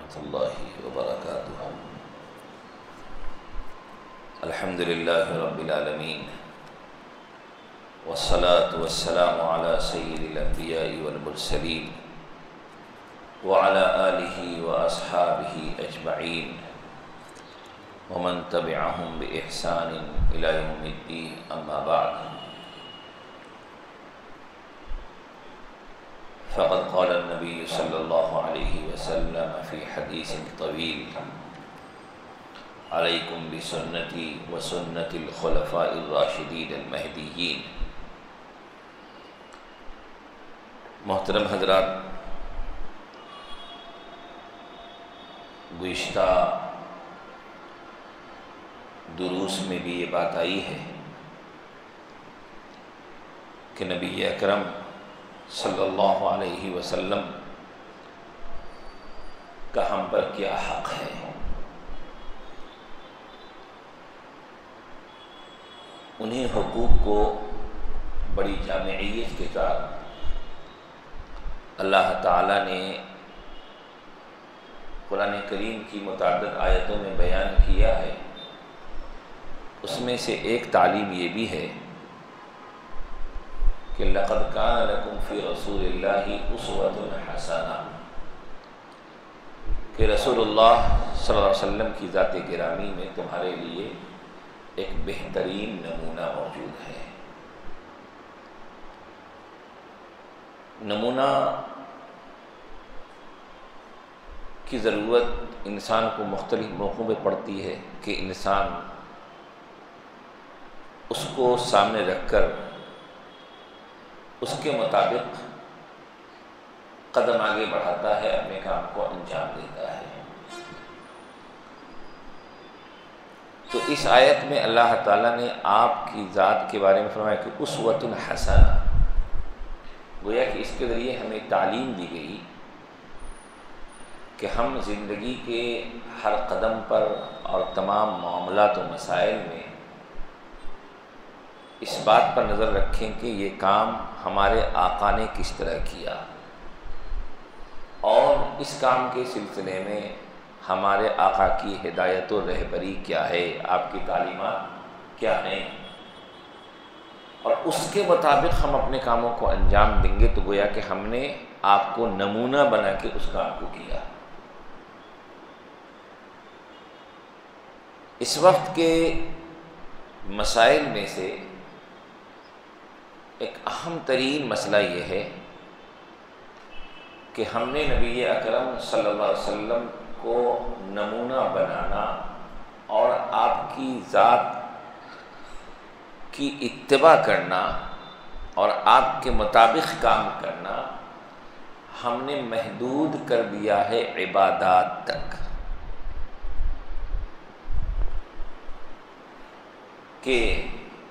ورحمۃ اللہ وبرکاتہ۔ الحمد للہ رب العالمین والصلاة والسلام علی سید الانبیاء والمرسلین وعلی آلہ واصحابہ اجمعین ومن تبعہم بإحسان الی یوم الدین، اما بعد۔ فقد قال النبی صلی اللہ علیہ وسلم فی حدیث طویل: علیکم بسنتی وسنت الخلفاء الراشدین المہدیین۔ محترم حضرات، گزشتہ دروس میں بھی یہ بات آئی ہے کہ نبی اکرم صلی اللہ علیہ وسلم کا ہم پر کیا حق ہے۔ انہیں حقوق کو بڑی جامعیت کے ساتھ اللہ تعالیٰ نے قرآن کریم کی متعدد آیتوں میں بیان کیا ہے۔ اس میں سے ایک تعلیم یہ بھی ہے کہ لَقَدْ كَانَ لَكُمْ فِي رَسُولِ اللَّهِ أُسْوَةٌ حَسَنَةٌ، کہ رسول اللہ صلی اللہ علیہ وسلم کی ذات گرامی میں تمہارے لیے ایک بہترین نمونہ موجود ہے۔ نمونہ کی ضرورت انسان کو مختلف موقعوں پہ پڑتی ہے کہ انسان اس کو سامنے رکھ کر اس کے مطابق قدم آگے بڑھاتا ہے، اپنے کام کو انجام دیتا ہے۔ تو اس آیت میں اللہ تعالیٰ نے آپ کی ذات کے بارے میں فرمایا کہ اسوۃ حسنہ، گویا کہ اس کے ذریعے ہمیں تعلیم دی گئی کہ ہم زندگی کے ہر قدم پر اور تمام معاملات و مسائل میں اس بات پر نظر رکھیں کہ یہ کام ہمارے آقا نے کس طرح کیا، اور اس کام کے سلسلے میں ہمارے آقا کی ہدایت و رہبری کیا ہے، آپ کی تعلیمات کیا ہیں، اور اس کے مطابق ہم اپنے کاموں کو انجام دیں گے۔ تو گویا کہ ہم نے آپ کو نمونہ بنا کے اس کام کو کیا۔ اس وقت کے مسائل میں سے ایک اہم ترین مسئلہ یہ ہے کہ ہم نے نبی اکرم صلی اللہ علیہ وسلم کو نمونہ بنانا اور آپ کی ذات کی اتباع کرنا اور آپ کے مطابق کام کرنا ہم نے محدود کر دیا ہے عبادات تک، کہ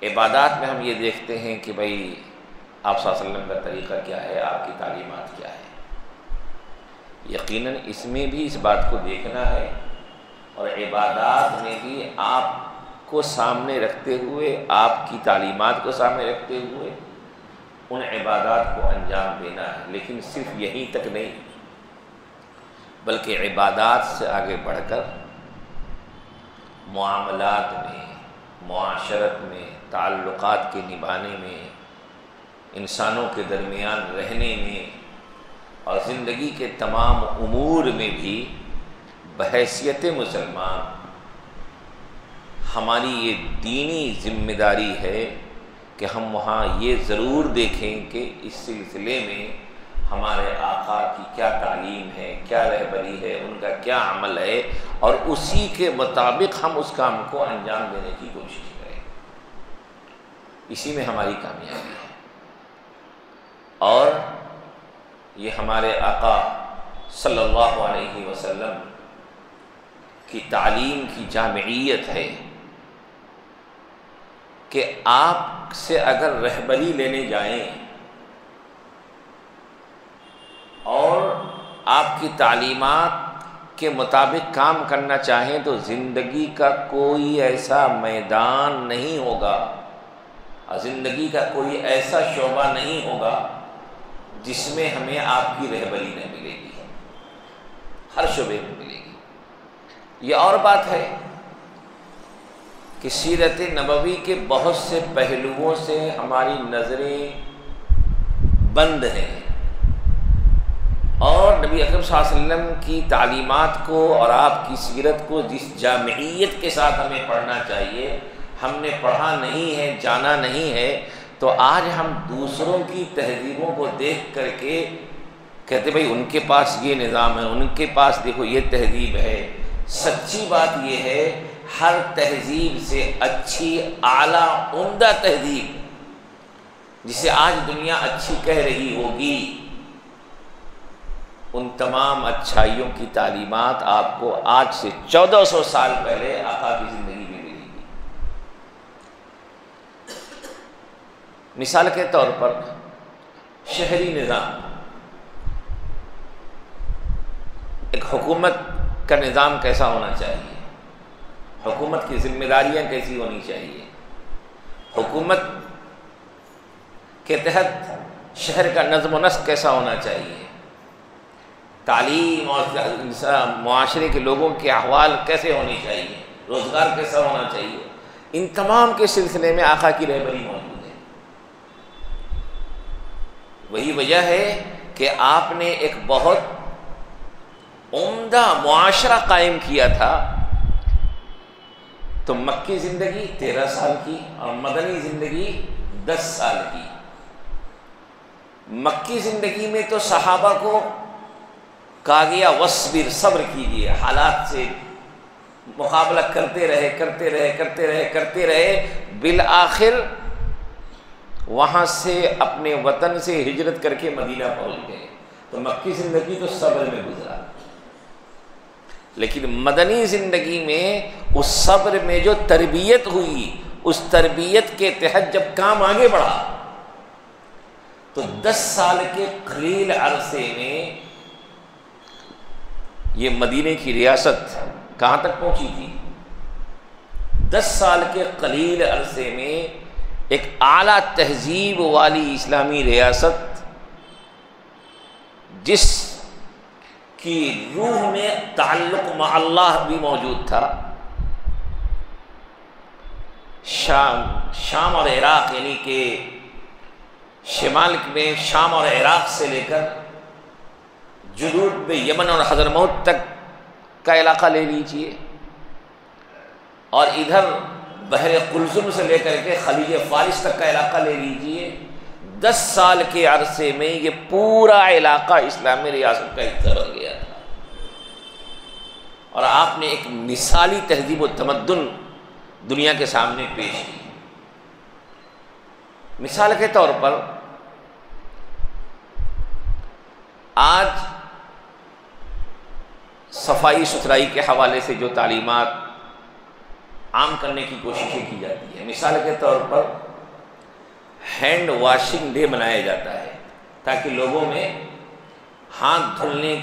عبادات میں ہم یہ دیکھتے ہیں کہ بھئی آپ صلی اللہ علیہ وسلم کا طریقہ کیا ہے، آپ کی تعلیمات کیا ہے۔ یقیناً اس میں بھی اس بات کو دیکھنا ہے، اور عبادات میں بھی آپ کو سامنے رکھتے ہوئے، آپ کی تعلیمات کو سامنے رکھتے ہوئے ان عبادات کو انجام دینا ہے۔ لیکن صرف یہیں تک نہیں، بلکہ عبادات سے آگے بڑھ کر معاملات میں، معاشرت میں، تعلقات کے نبھانے میں، انسانوں کے درمیان رہنے میں، اور زندگی کے تمام امور میں بھی بحیثیت مسلمان ہماری یہ دینی ذمہ داری ہے کہ ہم وہاں یہ ضرور دیکھیں کہ اس سلسلے میں ہمارے آقا کی کیا تعلیم ہے، کیا رہبری ہے، ان کا کیا عمل ہے، اور اسی کے مطابق ہم اس کام کو انجام دینے کی کوشش کریں۔ اسی میں ہماری کامیابی ہے، اور یہ ہمارے آقا صلی اللہ علیہ وسلم کی تعلیم کی جامعیت ہے کہ آپ سے اگر رہبری لینے جائیں اور آپ کی تعلیمات کے مطابق کام کرنا چاہیں تو زندگی کا کوئی ایسا میدان نہیں ہوگا، زندگی کا کوئی ایسا شعبہ نہیں ہوگا جس میں ہمیں آپ کی رہبری نہ ملے گی، ہر شعبے میں ملے گی۔ یہ اور بات ہے کہ سیرت نبوی کے بہت سے پہلوؤں سے ہماری نظریں بند ہیں، اور نبی اکرم صلی اللہ علیہ وسلم کی تعلیمات کو اور آپ کی سیرت کو جس جامعیت کے ساتھ ہمیں پڑھنا چاہیے ہم نے پڑھا نہیں ہے، جانا نہیں ہے، تو آج ہم دوسروں کی تہذیبوں کو دیکھ کر کے کہتے بھائی ان کے پاس یہ نظام ہے، ان کے پاس دیکھو یہ تہذیب ہے۔ سچی بات یہ ہے ہر تہذیب سے اچھی، اعلیٰ، عمدہ تہذیب جسے آج دنیا اچھی کہہ رہی ہوگی، ان تمام اچھائیوں کی تعلیمات آپ کو آج سے 1400 سال پہلے آقا کی زندگی میں ملے گی۔ مثال کے طور پر شہری نظام، ایک حکومت کا نظام کیسا ہونا چاہیے، حکومت کی ذمہ داریاں کیسی ہونی چاہیے، حکومت کے تحت شہر کا نظم و نسق کیسا ہونا چاہیے، تعلیم اور معاشرے کے لوگوں کے احوال کیسے ہونے چاہیے، روزگار کیسا ہونا چاہیے، ان تمام کے سلسلے میں آقا کی رہبری موجود ہے۔ وہی وجہ ہے کہ آپ نے ایک بہت عمدہ معاشرہ قائم کیا تھا، تو مکی زندگی 13 سال کی اور مدنی زندگی 10 سال کی۔ مکی زندگی میں تو صحابہ کو کہا گیا وصبر، صبر کیجیے، حالات سے مقابلہ کرتے رہے، بالآخر وہاں سے اپنے وطن سے ہجرت کر کے مدینہ پہنچ گئے، تو مکی زندگی تو صبر میں گزرا۔ لیکن مدنی زندگی میں اس صبر میں جو تربیت ہوئی، اس تربیت کے تحت جب کام آگے بڑھا تو 10 سال کے قلیل عرصے میں یہ مدینے کی ریاست کہاں تک پہنچی تھی؟ 10 سال کے قلیل عرصے میں ایک اعلیٰ تہذیب والی اسلامی ریاست، جس کی روح میں تعلق مع اللہ بھی موجود تھا، شام اور عراق، یعنی کہ شمال میں شام اور عراق سے لے کر جنوب میں یمن اور حضرموت تک کا علاقہ لے لیجئے، اور ادھر بحر قلزم سے لے کر کے خلیج فارس تک کا علاقہ لے لیجئے، 10 سال کے عرصے میں یہ پورا علاقہ اسلامی ریاست کا حصہ بن گیا تھا، اور آپ نے ایک مثالی تہذیب و تمدن دنیا کے سامنے پیش کی۔ مثال کے طور پر آج صفائی ستھرائی کے حوالے سے جو تعلیمات عام کرنے کی کوششیں کی جاتی ہیں، مثال کے طور پر ہینڈ واشنگ ڈے منایا جاتا ہے تاکہ لوگوں میں ہاتھ دھلنے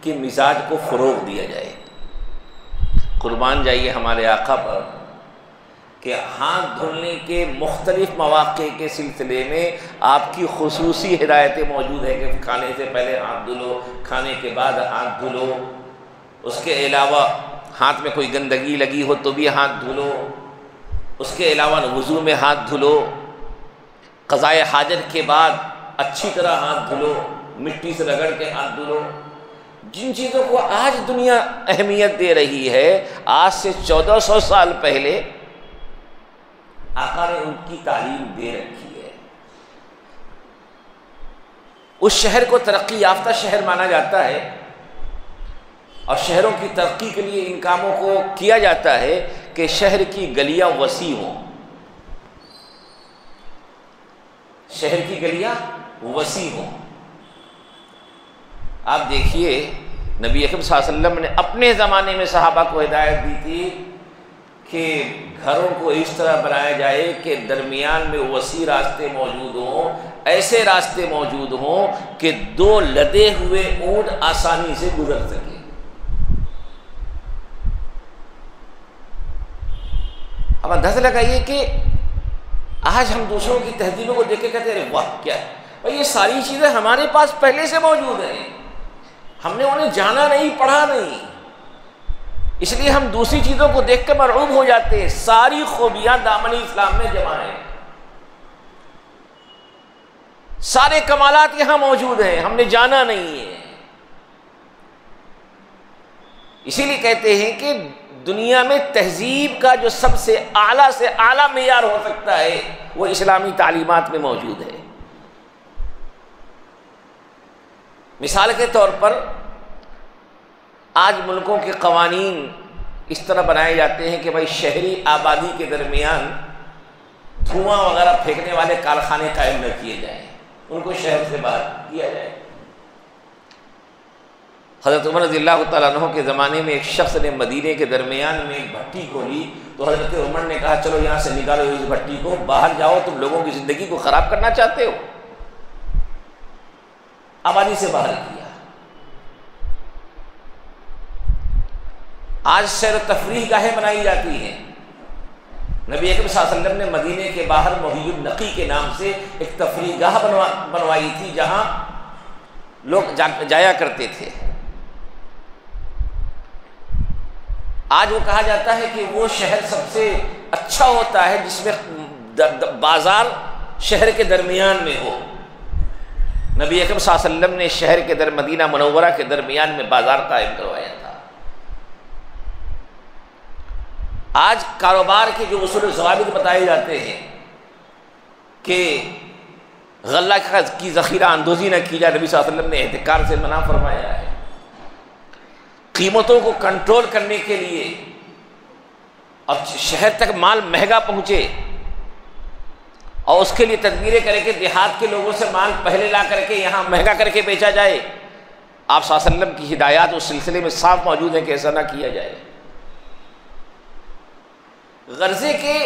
کے مزاج کو فروغ دیا جائے۔ قربان جائیے ہمارے آقا پر کہ ہاتھ دھلنے کے مختلف مواقع کے سلسلے میں آپ کی خصوصی ہدایتیں موجود ہیں کہ کھانے سے پہلے ہاتھ دھلو، کھانے کے بعد ہاتھ دھلو، اس کے علاوہ ہاتھ میں کوئی گندگی لگی ہو تو بھی ہاتھ دھلو، اس کے علاوہ وضو میں ہاتھ دھلو، قضائے حاجت کے بعد اچھی طرح ہاتھ دھلو، مٹی سے رگڑ کے ہاتھ دھلو۔ جن چیزوں کو آج دنیا اہمیت دے رہی ہے، آج سے 1400 سال پہلے آقا نے ان کی تعلیم دے رکھی ہے۔ اس شہر کو ترقی یافتہ شہر مانا جاتا ہے، اور شہروں کی ترقی کے لیے ان کاموں کو کیا جاتا ہے کہ شہر کی گلیاں وسیع ہوں، شہر کی گلیاں وسیع ہوں۔ آپ دیکھیے نبی اکرم صلی اللہ علیہ وسلم نے اپنے زمانے میں صحابہ کو ہدایت دی تھی کہ گھروں کو اس طرح بنایا جائے کہ درمیان میں وسیع راستے موجود ہوں، ایسے راستے موجود ہوں کہ 2 لدے ہوئے اونٹ آسانی سے گزر سکیں۔ اب اندازہ لگائیے کہ آج ہم دوسروں کی تہذیبوں کو دیکھ کے کہتے ہیں واہ کیا ہے بھائی، یہ ساری چیزیں ہمارے پاس پہلے سے موجود ہیں، ہم نے انہیں جانا نہیں، پڑھا نہیں، اس لیے ہم دوسری چیزوں کو دیکھ کر مرعوب ہو جاتے ہیں. ساری خوبیاں دامن اسلام میں جمع ہیں، سارے کمالات یہاں موجود ہیں، ہم نے جانا نہیں ہے. اسی لیے کہتے ہیں کہ دنیا میں تہذیب کا جو سب سے اعلیٰ سے اعلیٰ معیار ہو سکتا ہے وہ اسلامی تعلیمات میں موجود ہے. مثال کے طور پر آج ملکوں کے قوانین اس طرح بنائے جاتے ہیں کہ بھائی شہری آبادی کے درمیان دھواں وغیرہ پھینکنے والے کارخانے قائم نہ کیے جائیں، ان کو شہر سے باہر کیا جائے. حضرت عمر رضی اللہ تعالیٰ عنہ کے زمانے میں ایک شخص نے مدینے کے درمیان میں ایک بھٹی کھولی تو حضرت عمر نے کہا چلو یہاں سے نکالو اس بھٹی کو، باہر جاؤ، تم لوگوں کی زندگی کو خراب کرنا چاہتے ہو. آبادی سے باہر کیا. آج سیر و تفریح گاہیں بنائی جاتی ہیں. نبی اکرم صلی اللہ علیہ وسلم نے مدینے کے باہر محی النقی کے نام سے ایک تفریح گاہ بنوائی تھی جہاں لوگ جایا کرتے تھے. آج وہ کہا جاتا ہے کہ وہ شہر سب سے اچھا ہوتا ہے جس میں بازار شہر کے درمیان میں ہو. نبی اکرم صلی اللہ علیہ وسلم نے شہر کے مدینہ منورہ کے درمیان میں بازار قائم کروایا تھا. آج کاروبار کے جو اصول و ضوابط بتائے جاتے ہیں کہ غلہ کی ذخیرہ اندوزی نہ کی جائے، نبی صلی اللہ علیہ وسلم نے احتکار سے منع فرمایا ہے. قیمتوں کو کنٹرول کرنے کے لیے اور شہر تک مال مہنگا پہنچے اور اس کے لیے تدبیریں کرے کہ دیہات کے لوگوں سے مال پہلے لا کر کے یہاں مہنگا کر کے بیچا جائے. آپ صلی اللہ علیہ وسلم کی ہدایات اس سلسلے میں صاف موجود ہیں کہ ایسا نہ کیا جائے. غرضے کے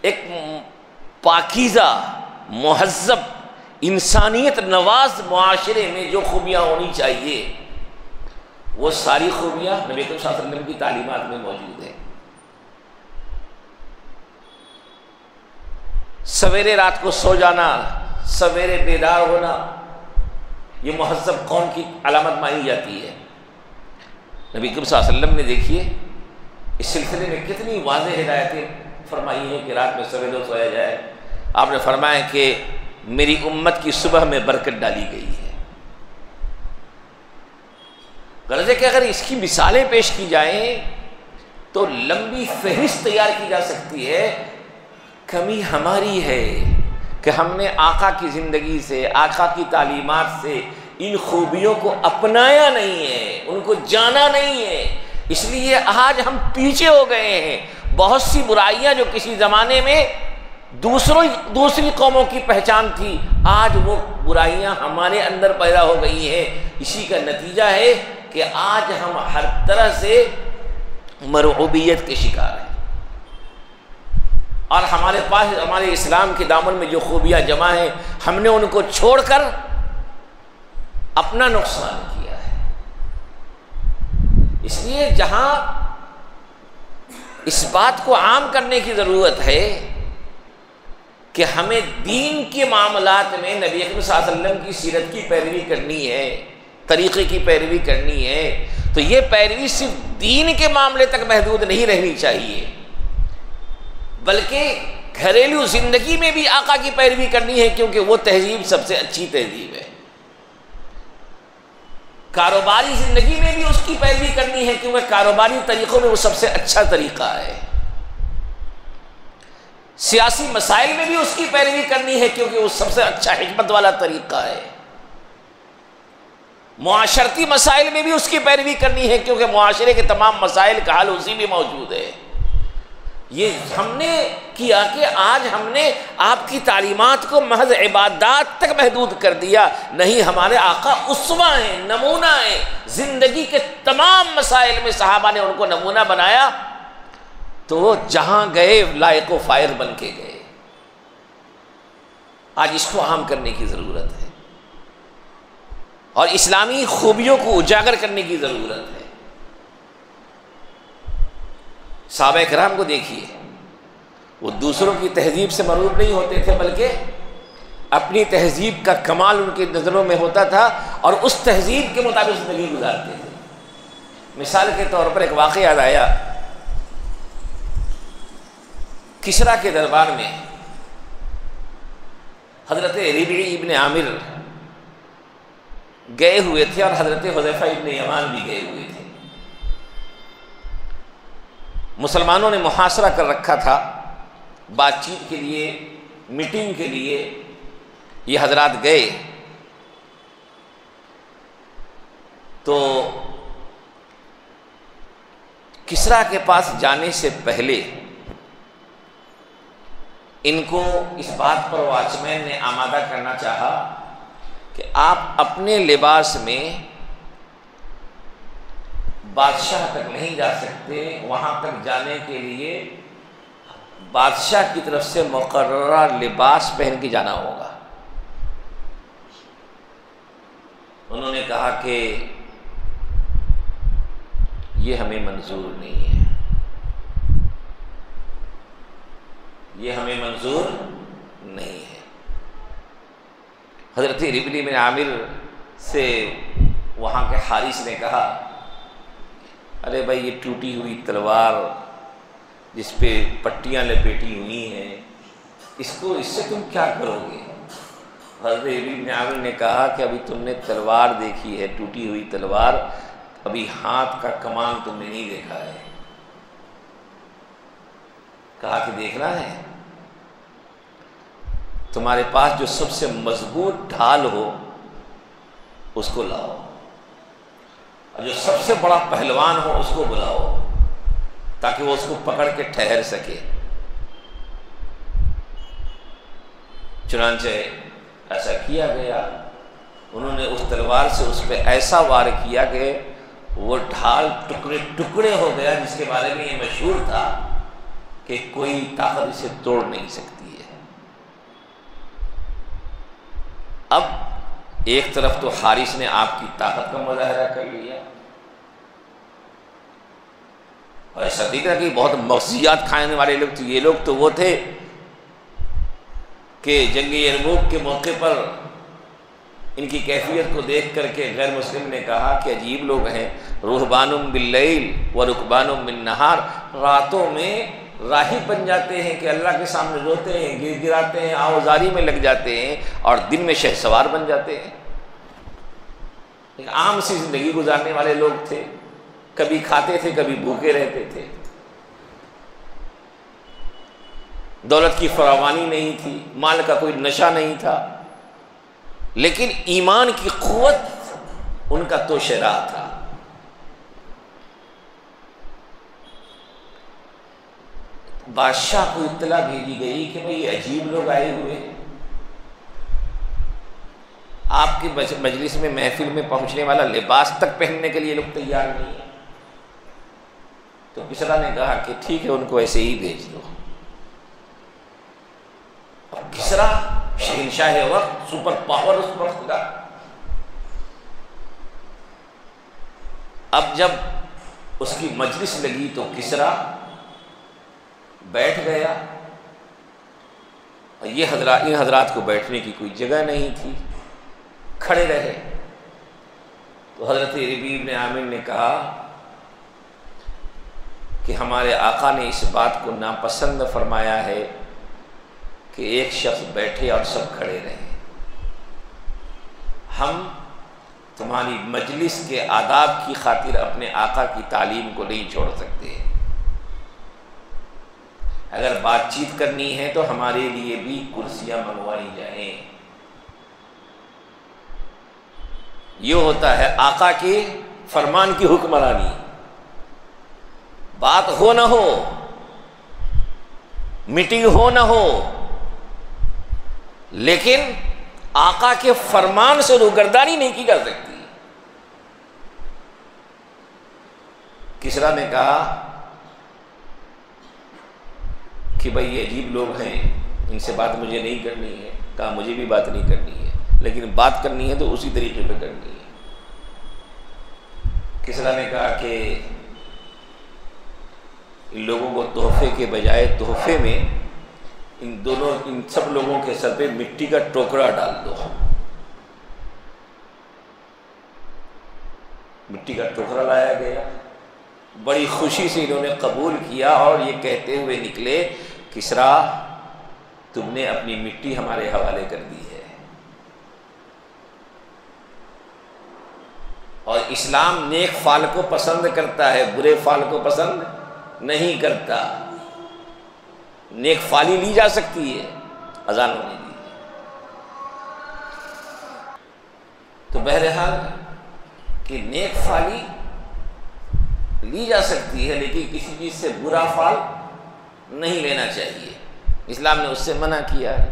ایک پاکیزہ مہذب انسانیت نواز معاشرے میں جو خوبیاں ہونی چاہیے وہ ساری خوبیاں نبی اکرم صلی اللہ علیہ وسلم کی تعلیمات میں موجود ہیں. سویرے رات کو سو جانا، سویرے بیدار ہونا، یہ مہذب قوم کی علامت مانی جاتی ہے. نبی اکرم صلی اللہ علیہ وسلم نے دیکھیے اس سلسلے میں کتنی واضح ہدایتیں فرمائی ہیں کہ رات میں سویرے سویا جائے. آپ نے فرمایا کہ میری امت کی صبح میں برکت ڈالی گئی ہے. غرض ہے کہ اگر اس کی مثالیں پیش کی جائیں تو لمبی فہرست تیار کی جا سکتی ہے. کمی ہماری ہے کہ ہم نے آقا کی زندگی سے، آقا کی تعلیمات سے ان خوبیوں کو اپنایا نہیں ہے، ان کو جانا نہیں ہے. اس لیے آج ہم پیچھے ہو گئے ہیں. بہت سی برائیاں جو کسی زمانے میں دوسری قوموں کی پہچان تھی، آج وہ برائیاں ہمارے اندر پیدا ہو گئی ہیں. اسی کا نتیجہ ہے کہ آج ہم ہر طرح سے مرعوبیت کے شکار ہیں اور ہمارے پاس ہمارے اسلام کے دامن میں جو خوبیاں جمع ہیں ہم نے ان کو چھوڑ کر اپنا نقصان کیا ہے. اس لیے جہاں اس بات کو عام کرنے کی ضرورت ہے کہ ہمیں دین کے معاملات میں نبی اکرم صلی اللہ علیہ وسلم کی سیرت کی پیروی کرنی ہے، طریقے کی پیروی کرنی ہے، تو یہ پیروی صرف دین کے معاملے تک محدود نہیں رہنی چاہیے بلکہ گھریلو زندگی میں بھی آقا کی پیروی کرنی ہے، کیونکہ وہ تہذیب سب سے اچھی تہذیب ہے. کاروباری زندگی میں بھی اس کی پیروی کرنی ہے کیونکہ کاروباری طریقوں میں وہ سب سے اچھا طریقہ ہے. سیاسی مسائل میں بھی اس کی پیروی کرنی ہے کیونکہ وہ سب سے اچھا حکمت والا طریقہ ہے. معاشرتی مسائل میں بھی اس کی پیروی کرنی ہے کیونکہ معاشرے کے تمام مسائل کا حل اسی میں موجود ہے. یہ ہم نے کیا کہ آج ہم نے آپ کی تعلیمات کو محض عبادات تک محدود کر دیا. نہیں، ہمارے آقا اسوہ ہیں، نمونہ ہیں. زندگی کے تمام مسائل میں صحابہ نے ان کو نمونہ بنایا تو وہ جہاں گئے لائق و فائق بن کے گئے. آج اس کو عام کرنے کی ضرورت ہے اور اسلامی خوبیوں کو اجاگر کرنے کی ضرورت ہے. صحابہ کرام کو دیکھیے، وہ دوسروں کی تہذیب سے مرعوب نہیں ہوتے تھے بلکہ اپنی تہذیب کا کمال ان کی نظروں میں ہوتا تھا اور اس تہذیب کے مطابق زندگی گزارتے تھے. مثال کے طور پر ایک واقعہ یاد آیا، کسریٰ کے دربار میں حضرت ربیع ابن عامر گئے ہوئے تھے اور حضرت حذیفہ ابن یمان بھی گئے ہوئے تھے۔ مسلمانوں نے محاصرہ کر رکھا تھا، بات چیت کے لیے، میٹنگ کے لیے یہ حضرات گئے تو کسریٰ کے پاس جانے سے پہلے ان کو اس بات پر واچ مین نے آمادہ کرنا چاہا کہ آپ اپنے لباس میں بادشاہ تک نہیں جا سکتے، وہاں تک جانے کے لیے بادشاہ کی طرف سے مقررہ لباس پہن کے جانا ہوگا۔ انہوں نے کہا کہ یہ ہمیں منظور نہیں ہے، یہ ہمیں منظور نہیں ہے۔ حضرت ربیع بن عامر سے وہاں کے حارث نے کہا، ارے بھائی یہ ٹوٹی ہوئی تلوار جس پہ پٹیاں لپیٹی ہوئی ہیں، اس سے تم کیا کرو گے؟ حضرت ربیع بن عامر نے کہا کہ ابھی تم نے تلوار دیکھی ہے، ٹوٹی ہوئی تلوار، ابھی ہاتھ کا کمان تم نے نہیں دیکھا ہے۔ کہا کہ دیکھنا ہے، تمہارے پاس جو سب سے مضبوط ڈھال ہو اس کو لاؤ، اور جو سب سے بڑا پہلوان ہو اس کو بلاؤ تاکہ وہ اس کو پکڑ کے ٹھہر سکے۔ چنانچہ ایسا کیا گیا، انہوں نے اس تلوار سے اس پہ ایسا وار کیا کہ وہ ڈھال ٹکڑے ٹکڑے ہو گیا، جس کے بارے میں یہ مشہور تھا کہ کوئی طاقت اسے توڑ نہیں سکتی ہے۔ اب ایک طرف تو حارث نے آپ کی طاقت کا مظاہرہ کر لیا، اور ایسا دیکھ رہا کہ بہت مغزیات کھانے والے لوگ تھے، یہ لوگ تو وہ تھے کہ جنگ یرموک کے موقع پر ان کی کیفیت کو دیکھ کر کے غیر مسلم نے کہا کہ عجیب لوگ ہیں، رہبان باللیل و رکبان بالنہار، راتوں میں راہب بن جاتے ہیں کہ اللہ کے سامنے روتے ہیں، گر گراتے ہیں، آوازاری میں لگ جاتے ہیں، اور دن میں شہسوار بن جاتے ہیں۔ ایک عام سی زندگی گزارنے والے لوگ تھے، کبھی کھاتے تھے کبھی بھوکے رہتے تھے، دولت کی فراوانی نہیں تھی، مال کا کوئی نشہ نہیں تھا، لیکن ایمان کی قوت ان کا تو شراع تھا۔ بادشاہ کو اطلاع بھیجی گئی کہ بھئی یہ عجیب لوگ آئے ہوئے ہیں، آپ کی مجلس میں محفل میں پہنچنے والا لباس تک پہننے کے لیے لوگ تیار نہیں ہیں۔ تو کسریٰ نے کہا کہ ٹھیک ہے، ان کو ایسے ہی بھیج دو۔ اور کسریٰ شہنشاہ وقت، سپر پاور اس وقت کا، اب جب اس کی مجلس لگی تو کسریٰ بیٹھ گیا، اور ان حضرات کو بیٹھنے کی کوئی جگہ نہیں تھی، کھڑے رہے۔ تو حضرت ربیع بن عامر نے کہا کہ ہمارے آقا نے اس بات کو ناپسند فرمایا ہے کہ ایک شخص بیٹھے اور سب کھڑے رہیں۔ ہم تمہاری مجلس کے آداب کی خاطر اپنے آقا کی تعلیم کو نہیں چھوڑ سکتے، اگر بات چیت کرنی ہے تو ہمارے لیے بھی کرسیاں منگوائی جائیں۔ یہ ہوتا ہے آقا کی فرمان کی حکمرانی، بات ہو نہ ہو، میٹنگ ہو نہ ہو، لیکن آقا کے فرمان سے روگردانی نہیں کی جا سکتی۔ کسریٰ نے کہا کہ بھئی یہ عجیب لوگ ہیں، ان سے بات مجھے نہیں کرنی ہے۔ کہا مجھے بھی بات نہیں کرنی ہے، لیکن بات کرنی ہے تو اسی طریقے پہ کرنی ہے۔ کسریٰ نے کہا کہ ان لوگوں کو تحفے کے بجائے تحفے میں ان سب لوگوں کے سر پہ مٹی کا ٹوکرا ڈال دو۔ مٹی کا ٹوکرا لایا گیا، بڑی خوشی سے انہوں نے قبول کیا اور یہ کہتے ہوئے نکلے، کسریٰ تم نے اپنی مٹی ہمارے حوالے کر دی ہے۔ اور اسلام نیک فعل کو پسند کرتا ہے، برے فعل کو پسند نہیں کرتا۔ نیک فعلی لی جا سکتی ہے، اذان ہونے دی۔ تو بہرحال کہ نیک فعلی لی جا سکتی ہے، لیکن کسی چیز سے برا فعل نہیں لینا چاہیے، اسلام نے اس سے منع کیا ہے۔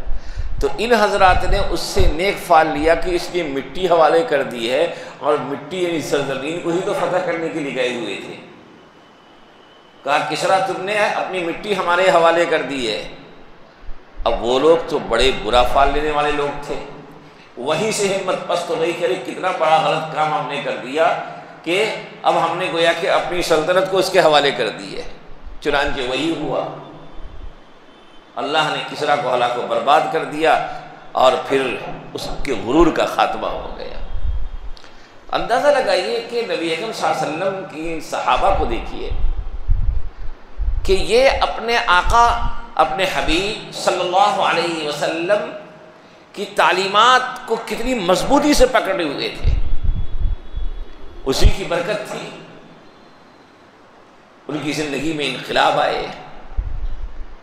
تو ان حضرات نے اس سے نیک فعل لیا کہ اس لیے مٹی حوالے کر دی ہے، اور مٹی یعنی سرزمین کو ہی تو فتح کرنے کے لیے گئے ہوئے تھے۔ کہا کسریٰ تم نے اپنی مٹی ہمارے حوالے کر دی ہے۔ اب وہ لوگ تو بڑے برا فعل لینے والے لوگ تھے، وہیں سے ہمت پست ہو گئی کہ ارے کتنا بڑا غلط کام ہم نے کر دیا کہ اب ہم نے گویا کہ اپنی سلطنت کو اس کے حوالے کر دی ہے۔ چنانچہ وہی ہوا، اللہ نے کسریٰ کو ہلاک و برباد کر دیا، اور پھر اس کے غرور کا خاتمہ ہو گیا۔ اندازہ لگائیے کہ نبی اکرم صلی اللہ علیہ وسلم کی صحابہ کو دیکھیے کہ یہ اپنے آقا، اپنے حبیب صلی اللہ علیہ وسلم کی تعلیمات کو کتنی مضبوطی سے پکڑے ہوئے تھے، اسی کی برکت تھی، ان کی زندگی میں انقلاب آئے۔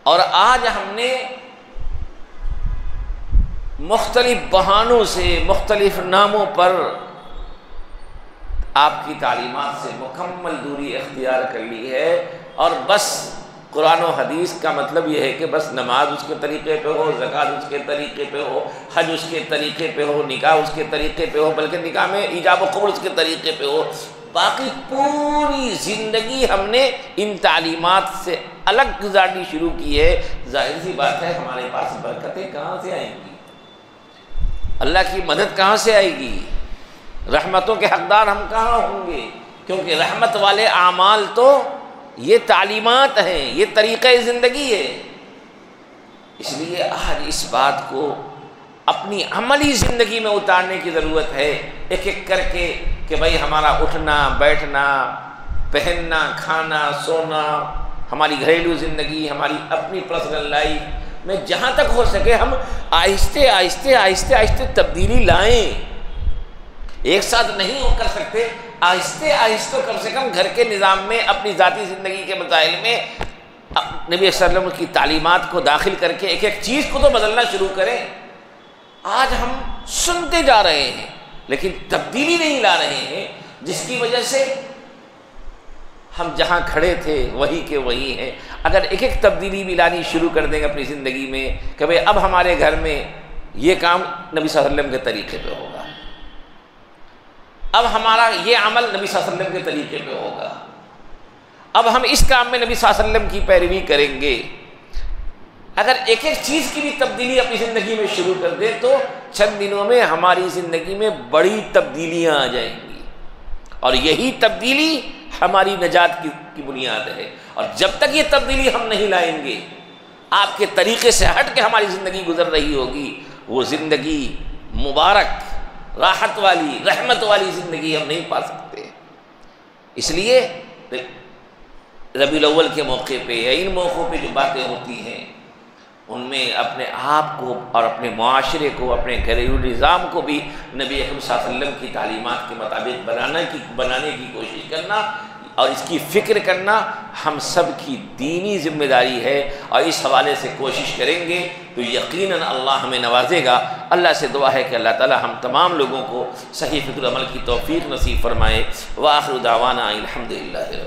اور آج ہم نے مختلف بہانوں سے، مختلف ناموں پر آپ کی تعلیمات سے مکمل دوری اختیار کر لی ہے، اور بس قرآن و حدیث کا مطلب یہ ہے کہ بس نماز اس کے طریقے پہ ہو، زکوٰۃ اس کے طریقے پہ ہو، حج اس کے طریقے پہ ہو، نکاح اس کے طریقے پہ ہو، بلکہ نکاح میں ایجاب و قبول اس کے طریقے پہ ہو۔ باقی پوری زندگی ہم نے ان تعلیمات سے الگ گزارنی شروع کی ہے۔ ظاہر سی بات ہے ہمارے پاس برکتیں کہاں سے آئیں گی، اللہ کی مدد کہاں سے آئے گی، رحمتوں کے حقدار ہم کہاں ہوں گے، کیونکہ رحمت والے اعمال تو یہ تعلیمات ہیں، یہ طریقہ زندگی ہے۔ اس لیے آج اس بات کو اپنی عملی زندگی میں اتارنے کی ضرورت ہے، ایک ایک کر کے، کہ بھائی ہمارا اٹھنا بیٹھنا، پہننا کھانا سونا، ہماری گھریلو زندگی، ہماری اپنی پرسنل لائف میں جہاں تک ہو سکے ہم آہستہ آہستہ آہستہ آہستہ تبدیلی لائیں۔ ایک ساتھ نہیں ہو کر سکتے، آہستہ آہستہ کم سے کم گھر کے نظام میں، اپنی ذاتی زندگی کے مسائل میں نبی صلی اللہ علیہ وسلم کی تعلیمات کو داخل کر کے ایک ایک چیز کو تو بدلنا شروع کریں۔ آج ہم سنتے جا رہے ہیں لیکن تبدیلی نہیں لا رہے ہیں، جس کی وجہ سے ہم جہاں کھڑے تھے وہی کے وہی ہیں۔ اگر ایک ایک تبدیلی بھی لانی شروع کر دیں گے اپنی زندگی میں کہ بھئی اب ہمارے گھر میں یہ کام نبی صلی اللہ علیہ وسلم کے طریقے پہ ہوگا، اب ہمارا یہ عمل نبی صلی اللہ علیہ وسلم کے طریقے پہ ہوگا، اب ہم اس کام میں نبی صلی اللہ علیہ وسلم کی پیروی کریں گے، اگر ایک ایک چیز کی بھی تبدیلی اپنی زندگی میں شروع کر دیں تو چند دنوں میں ہماری زندگی میں بڑی تبدیلیاں آ جائیں گی، اور یہی تبدیلی ہماری نجات کی بنیاد ہے۔ اور جب تک یہ تبدیلی ہم نہیں لائیں گے، آپ کے طریقے سے ہٹ کے ہماری زندگی گزر رہی ہوگی، وہ زندگی مبارک، راحت والی، رحمت والی زندگی ہم نہیں پا سکتے۔ اس لیے ربیع الاول کے موقع پہ یا ان موقعوں پہ جو باتیں ہوتی ہیں ان میں اپنے آپ کو اور اپنے معاشرے کو، اپنے گھریلو نظام کو بھی نبی اکرم صلی اللہ علیہ وسلم کی تعلیمات کے مطابق بنانے کی کوشش کرنا اور اس کی فکر کرنا ہم سب کی دینی ذمہ داری ہے، اور اس حوالے سے کوشش کریں گے تو یقیناً اللہ ہمیں نوازے گا۔ اللہ سے دعا ہے کہ اللہ تعالی ہم تمام لوگوں کو صحیح فکر عمل کی توفیق نصیب فرمائے۔ وآخر دعوانا الحمدللہ۔